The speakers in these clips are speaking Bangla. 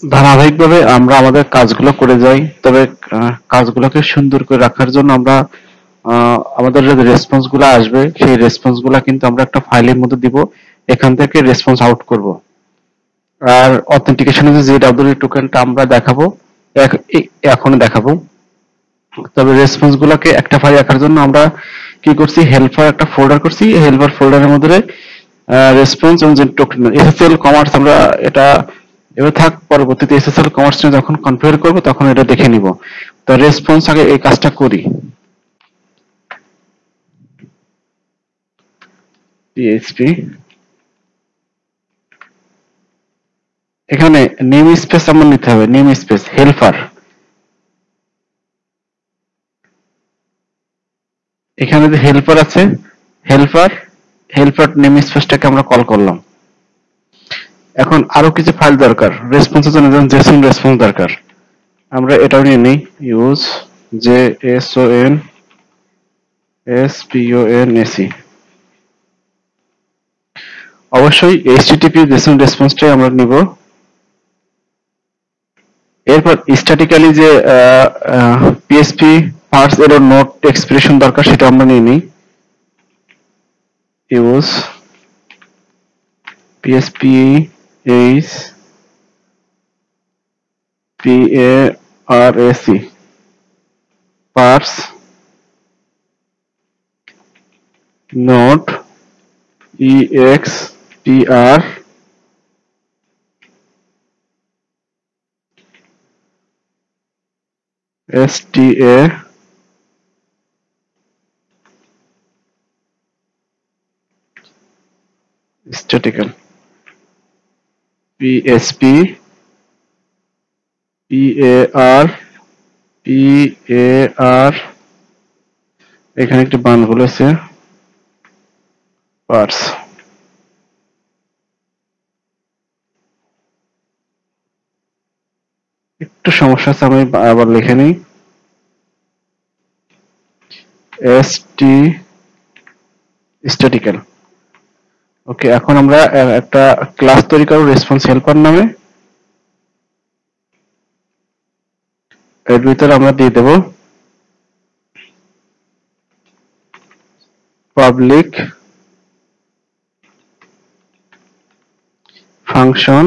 ধারাবাহিকভাবে আমরা আমাদের কাজগুলো করে যাই, তবে কাজগুলোকে সুন্দর করে রাখার জন্য আমরা আমাদের যে রেসপন্স গুলো আসবে সেই রেসপন্স গুলা কিন্তু আমরা একটা ফাইলের মধ্যে দিব, এখান থেকে রেসপন্স আউট করব। আর অথেন্টিকেশনের যে জেডব্লিউ টোকেনটা আমরা দেখাবো, এখন দেখাবো। তবে রেসপন্স গুলাকে একটা ফাইল রাখার জন্য আমরা কি করছি, হেল্পার একটা ফোল্ডার করছি, হেল্পার ফোল্ডারের মধ্যে রেসপন্স এবং যে টোকেন এসএসএল কমার্স আমরা এটা এবার থাক, পরবর্তীতে এসএসএল কমার্স যখন কনফিগার করব তখন এটা দেখে নিব। তো রেসপন্স আগে এই কাজটা করি। পিএইচপি এখানে নেম স্পেস আমার নিতে হবে, নেম স্পেস হেল্পার, এখানে যে হেল্পার আছে, হেল্পার হেল্পার নেম স্পেসটাকে আমরা কল করলাম। এখন আরো কিছু ফাইল দরকার রেসপন্সের জন্য, যেমন জেসন রেসপন্স দরকার, আমরা এটাও নিয়ে নিই। ইউজ JSON অবশ্যই এইচটিটিপি জেসন রেসপন্সটাই আমরা নিব। এরপর স্ট্যাটিক্যালি যে PSP parse error not expression দরকার সেটা আমরা নিয়ে নিই। Use PSP H PARSE parse not EXPR STA statical PSP PAR এখানে একটি বান বলেছে পার্স। একটু সমস্যা আছে, আমি আবার লিখে নিই। statical ওকে। এখন আমরা একটা ক্লাস তৈরি করব রেসপন্স হেল্পার নামে। এর ভিতরে আমরা দিয়ে দেব পাবলিক ফাংশন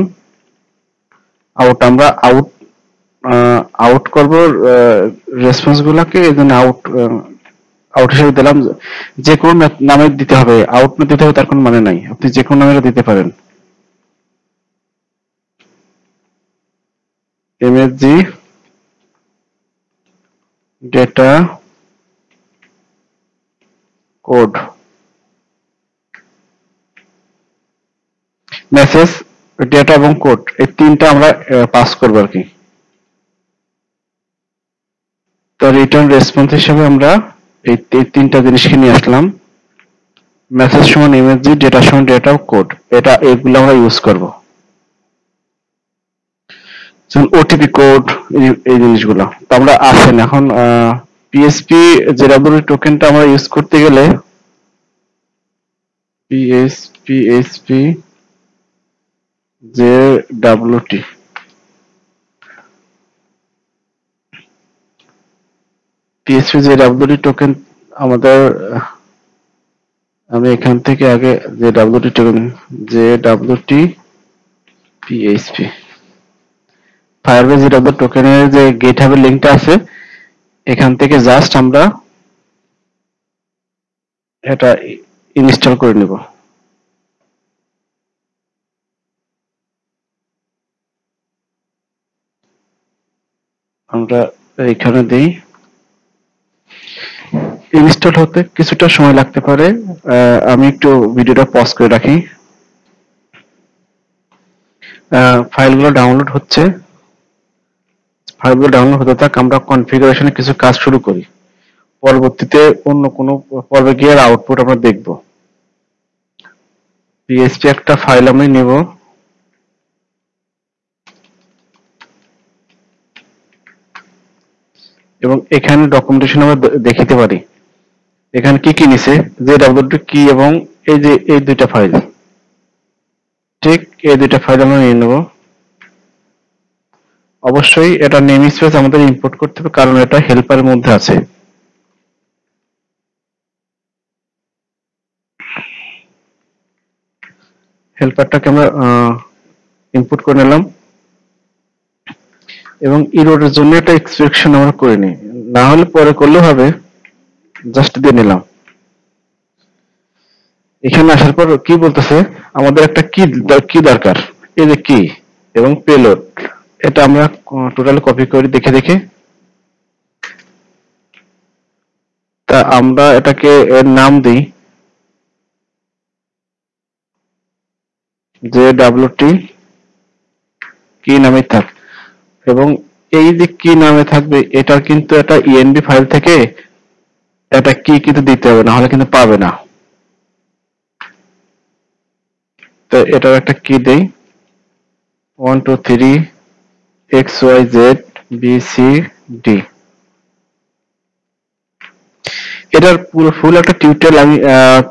আউট। আমরা আউট করব রেসপন্স গুলাকে, এজন্য আউট হিসেবে দিলাম। যে কোনো নামে দিতে হবে, আউট না দিতে হবে তার কোনো মানে নাই, আপনি যে কোনো নামে দিতে পারেন। MSG data code message data এবং কোড, এই তিনটা আমরা পাস করব আর কি। তো রিটার্ন রেসপন্স হিসেবে আমরা এই তিনটা জিনিসকে নিয়ে আসলাম। মেসেজ সমান এমএসজি, ডেটা সমান ডেটা কোড, এগুলো আমরা ইউজ করব। যেমন ওটিপি কোড, এই জিনিসগুলো তো আমরা আসেন। এখন পিএসপি জেডব্লিউ টোকেনটা আমরা ইউজ করতে গেলে পিএসপি জেডব্লিউটি পিএসপি জেডব্লিউটি টোকেন আমাদের, আমি এখান থেকে আগে জেডব্লিউটি টোকেন জেডব্লিউটি পিএইচপি ফায়ারবেস জেডব্লিউ টোকেনের যে গিটহাবের লিংকটা আছে, এখান থেকে জাস্ট আমরা এটা ইনস্টল করে নেব। আমরা এখানে দিই। ইনস্টল হতে কিছুটা সময় লাগতে পারে, আমি একটু ভিডিওটা পজ করে রাখি। ফাইলগুলো ডাউনলোড হচ্ছে, ফাইলগুলো ডাউনলোড হতে থাক, আমরা কনফিগারেশনে কিছু কাজ শুরু করি, পরবর্তীতে অন্য কোনো পর্বে গিয়ে আউটপুট আমরা দেখব। পিএসপি একটা ফাইল আমি নেব, এবং এখানে ডকুমেন্টেশন আমরা দেখিতে পারি এখানে কি কি নিছে, জেডব্লিউটি কি এবং এই যে এই দুইটা ফাইল, ঠিক এই দুইটা ফাইল আমরা নিয়ে নেব। অবশ্যই এটা নেম স্পেস আমাদের ইম্পোর্ট করতে হবে, কারণ এটা হেল্পারের মধ্যে আছে। হেল্পারটাকে আমরা ইনপুট করে নিলাম এবং ইরোডের জন্য একটা এক্সপ্রেশন আমরা করে নিই, না হলে পরে করলেও হবে, জাস্ট দিয়ে নিলাম। এখানে আসার পর কি বলতেছে, আমাদের একটা কি দরকার, এই যে কি এবং পেলোড, এটা আমরা টোটাল কপি করি দেখে দেখে। তা আমরা এটাকে এর নাম দিই যে ডাব্লিউটি কি নামে থাক, এবং এই যে কি নামে থাকবে এটা কিন্তু একটা ইএনবি ফাইল থেকে এটা কি কিন্তু দিতে হবে, না হলে কিন্তু পাবে না। তো এটার একটা কি দেই 1 2 3 XYZ BCD। এটার পুরো ফুল একটা টিউটোরিয়াল আমি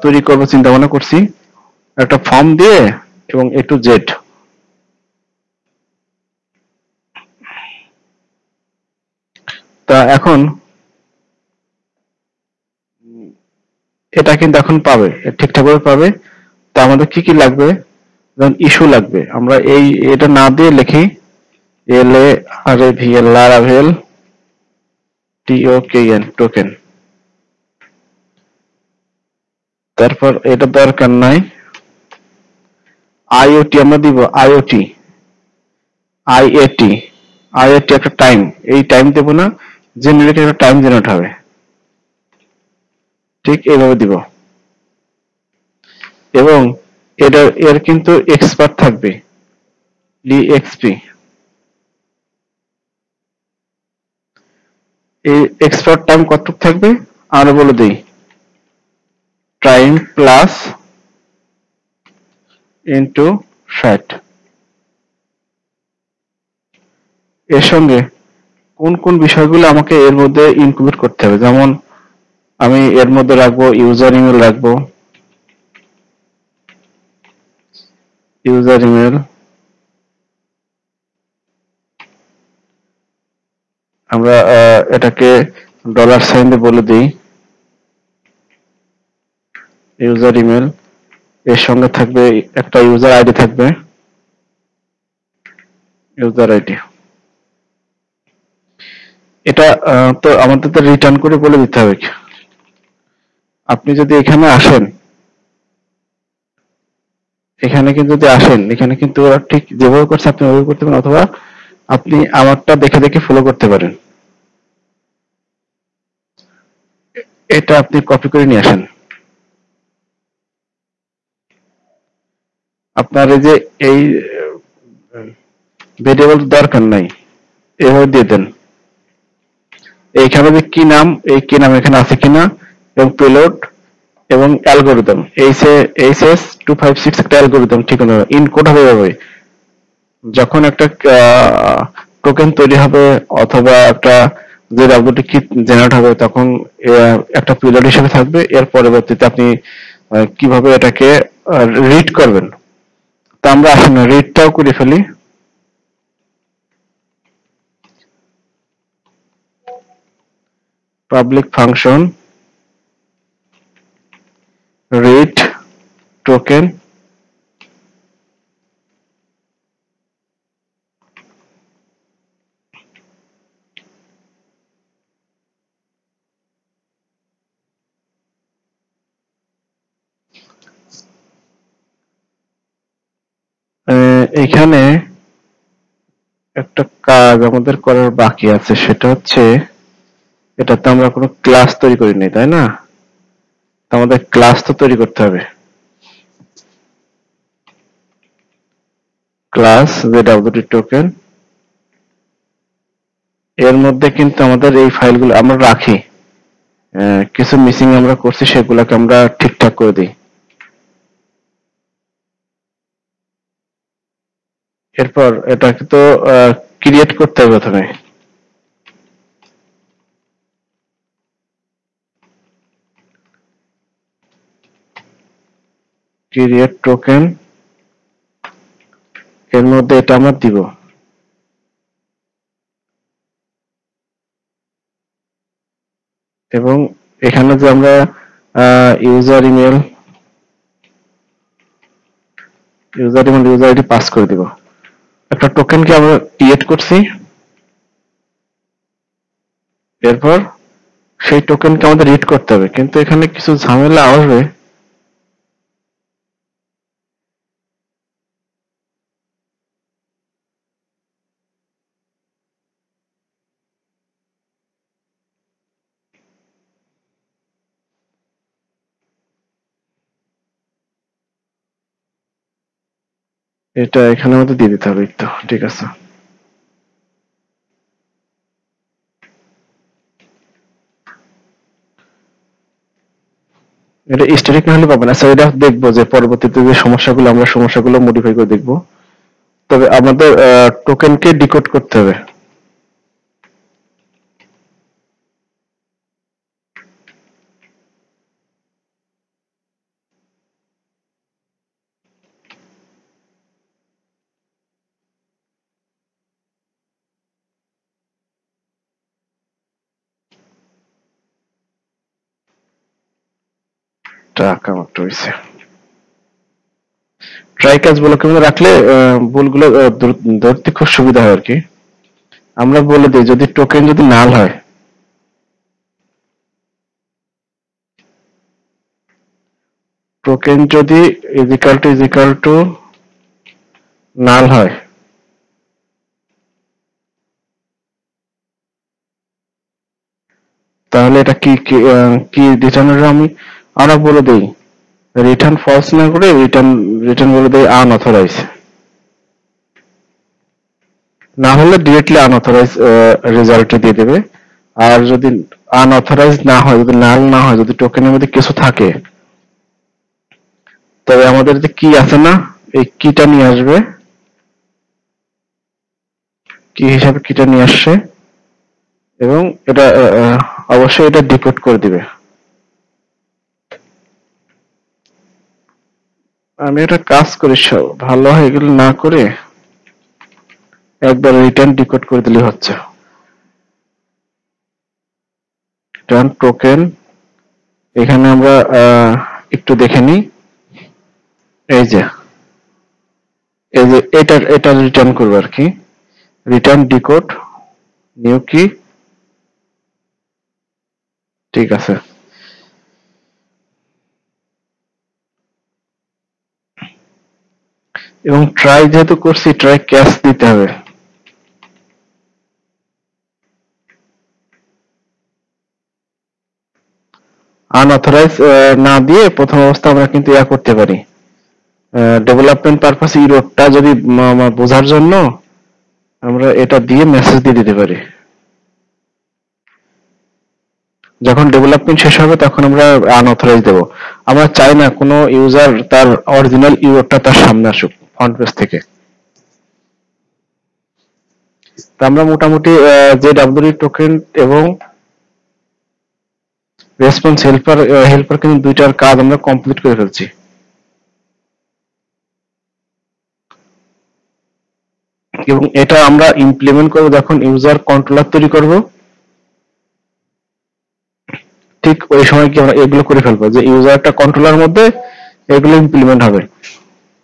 তৈরি করবো চিন্তা ভাবনা করছি, একটা ফর্ম দিয়ে এবং A to Z। তা এখন এটা কিন্তু এখন পাবে, ঠিকঠাক ভাবে পাবে। তা আমাদের কি কি লাগবে, যেমন ইস্যু লাগবে, আমরা এটা না দিয়ে লিখি LARAVEL TOKEN টোকেন। তারপর এটা দরকার নাই, IoT আমরা দিব IoT IAT একটা টাইম, এই টাইম দেব না, জেনারেট একটা টাইম জেনারেট হবে, ঠিক এইভাবে দিব। এবং এর কিন্তু এক্সপার্ট থাকবে DXP, এই এক্সপার্ট টাইম কতটুকু থাকবে আরো বলে দিই, টাইম প্লাস ইনটু 60। এর সঙ্গে কোন কোন বিষয়গুলো আমাকে এর মধ্যে ইনক্লুড করতে হবে, যেমন আমি এর মধ্যে রাখবো ইউজার ইমেল, রাখবো ইউজার ইমেল, আমরা এটাকে $সাইন দিয়ে বলে দিই ইউজার ইমেল। এর সঙ্গে থাকবে একটা ইউজার আইডি, থাকবে ইউজার আইডি। এটা তো আমাদের তো রিটার্ন করে বলে দিতে হবে। আপনি যদি এখানে আসেন, এখানে কিন্তু যদি আসেন, এখানে কিন্তু ওরা ঠিক যেভাবে করছে আপনি ওইভাবে করতে পারেন, অথবা আপনি আমারটা দেখে দেখে ফলো করতে পারেন। এটা আপনি কপি করে নিয়ে আসেন। আপনার এই যে এই ভেরিয়েবল দরকার নাই, এভাবে দিয়ে দেন। এইখানে যে কি নাম, এই কি নাম এখানে আছে কিনা, এবং পেলোড এবং অ্যালগোরিদম, HS256 একটা অ্যালগোরিদম ঠিক আছে, ইনকোড হবে এভাবে। যখন একটা টোকেন তৈরি হবে অথবা একটা যে ডাব্লিউটি কি জেনারেট হবে, তখন একটা পেলোড হিসেবে থাকবে, এর পরবর্তীতে আপনি কিভাবে এটাকে রিড করবেন। তা আমরা আসলে রিডটাও করে ফেলি। পাবলিক ফাংশন রিড টোকেন, এখানে একটা কাজ আমাদের করার বাকি আছে, সেটা হচ্ছে এটাতে আমরা কোনো ক্লাস তৈরি করিনি, তাই না? তো আমাদের ক্লাস তো তৈরি করতে হবে। ক্লাস যে ডাব্লিউটি টোকেন, এর মধ্যে কিন্তু আমাদের এই ফাইলগুলো আমরা রাখি, কিছু মিসিং আমরা করছি, সেগুলোকে আমরা ঠিকঠাক করে দিই। এরপর এটাকে তো ক্রিয়েট করতে হবে প্রথমে। ক্রিয়েট টোকেন, এর মধ্যে এটা আমরা দিব এবং এখানে যে আমরা user email user ID pass করে দিব। একটা টোকেনকে আমরা ক্রিয়েট করছি, এরপর সেই টোকেনকে আমাদের রিড করতে হবে, কিন্তু এখানে কিছু ঝামেলা আসবে। এটা এখানে আমাদের দিয়ে দিতে হবে, তো ঠিক আছে। এটা স্ট্যাটিক না হলে পাবে না। এটা দেখবো যে পরবর্তীতে যে সমস্যাগুলো মডিফাই করে দেখবো। তবে আমাদের টোকেনকে ডিকোড করতে হবে। টাকা মাত্র হয়েছে। ট্রাই ক্যাচ ব্লকের মধ্যে রাখলে ভুলগুলো ধরতে খুব সুবিধা হয় আর কি। আমরা বলে দিই যদি টোকেন যদি নাল হয়, টোকেন যদি ইজিক্যাল টু নাল হয়, তাহলে এটা কি কি রিটার্নের আমরা বলে দেই রিটার্ন ফলস না করে রিটার্ন বলে দেই আনঅথরাইজ। না হলে ডিরেক্টলি আনঅথরাইজ রেজাল্ট দিয়ে দেবে। আর যদি আনঅথরাইজ না হয়, যদি নাল না হয়, যদি টোকেনের মধ্যে কিছু থাকে, তবে আমাদের যে কি আছে না, এই কিটা নিয়ে আসবে, কি হিসাবে কিটা নিয়ে আসছে, এবং এটা অবশ্যই এটা ডিকোড করে দিবে। আমি এটা কাজ করি ভালো হয়, এগুলো না করে একবার রিটার্ন ডিকোড করে দিলে হচ্ছে। রিটার্ন টোকেন, এখানে আমরা একটু দেখে নিই। এই যে এটা রিটার্ন করবো আর কি। রিটার্ন ডিকোড নিউ কি, ঠিক আছে। এবং ট্রাই যেহেতু করছি, ট্রাই ক্যাচ দিতে হবে। আনঅথরাইজ না দিয়ে প্রথম অবস্থা আমরা কিন্তু ইয়া করতে পারি, ডেভেলপমেন্ট পারপাস ইরোডটা যদি বোঝার জন্য আমরা এটা দিয়ে মেসেজ দিয়ে দিতে পারি। যখন ডেভেলপমেন্ট শেষ হবে তখন আমরা আনঅথরাইজ দেব। আমরা চাই না কোনো ইউজার তার অরিজিনাল ইরোডটা তার সামনে আসুক ফ্রন্ট পেজ থেকে। তো আমরা মোটামুটি যে ডাব্লিউডি টোকেন এবং রেসপন্স হেল্পার কিন্তু দুইটার কাজ আমরা কমপ্লিট করে ফেলছি। এবং এটা আমরা ইমপ্লিমেন্ট করব যখন ইউজার কন্ট্রোলার তৈরি করব, ঠিক ওই সময় কি আমরা এগুলো করে ফেলবো যে ইউজারটা কন্ট্রোলার মধ্যে এগুলো ইমপ্লিমেন্ট হবে।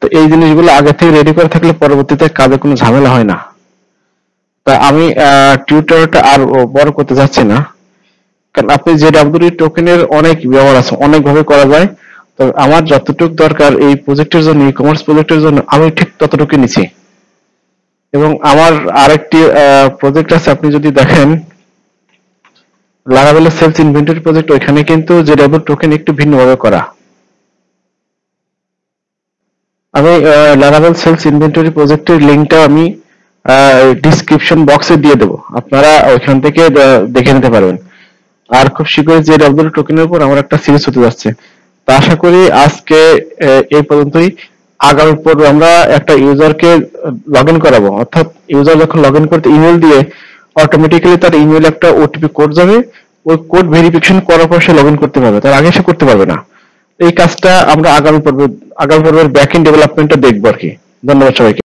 তো এই জিনিসগুলো আগে থেকে রেডি করে থাকলে পরবর্তীতে কাজে কোনো ঝামেলা হয় না। তা আমি টিউটোরিয়ালটা আর বড় করতে যাচ্ছি না, কারণ আপনি যে ডাব্লিউডি টোকেনের অনেক ব্যবহার আছে, অনেক ভাবে করা যায়। তো আমার যতটুকু দরকার এই প্রজেক্টের জন্য, ই কমার্স প্রজেক্টের জন্য আমি ঠিক ততটুকু নিছি। এবং আমার আরেকটি প্রজেক্ট আছে, আপনি যদি দেখেন লারাভেল সেলস ইনভেন্টরি প্রজেক্ট, ওইখানে কিন্তু যে ডাব্লিউডি টোকেন একটু ভিন্নভাবে করা। আমি লারাভেল সেলস ইনভেন্টরি প্রজেক্টের লিংকটা আমি ডিসক্রিপশন বক্সে দিয়ে দেবো, আপনারা ওইখান থেকে দেখে নিতে পারবেন। আর খুব শীঘ্রই যে ডাব্লিউডি টোকেনের উপর আমার একটা সিরিজ হতে যাচ্ছে। তা আশা করি আজকে এই পর্যন্তই। আগামী পর্বে আমরা একটা ইউজারকে লগ ইন করাবো, অর্থাৎ ইউজার যখন লগ ইন করতে ইমেল দিয়ে অটোমেটিক্যালি তার ইমেল একটা ওটিপি কোড যাবে, ওই কোড ভেরিফিকেশন করার পর সে লগ ইন করতে পারবে, তার আগে সে করতে পারবে না। এই কাজটা আমরা আগামী পর্বের ব্যাক এন্ড ডেভেলপমেন্টটা দেখবো আর কি। ধন্যবাদ সবাইকে।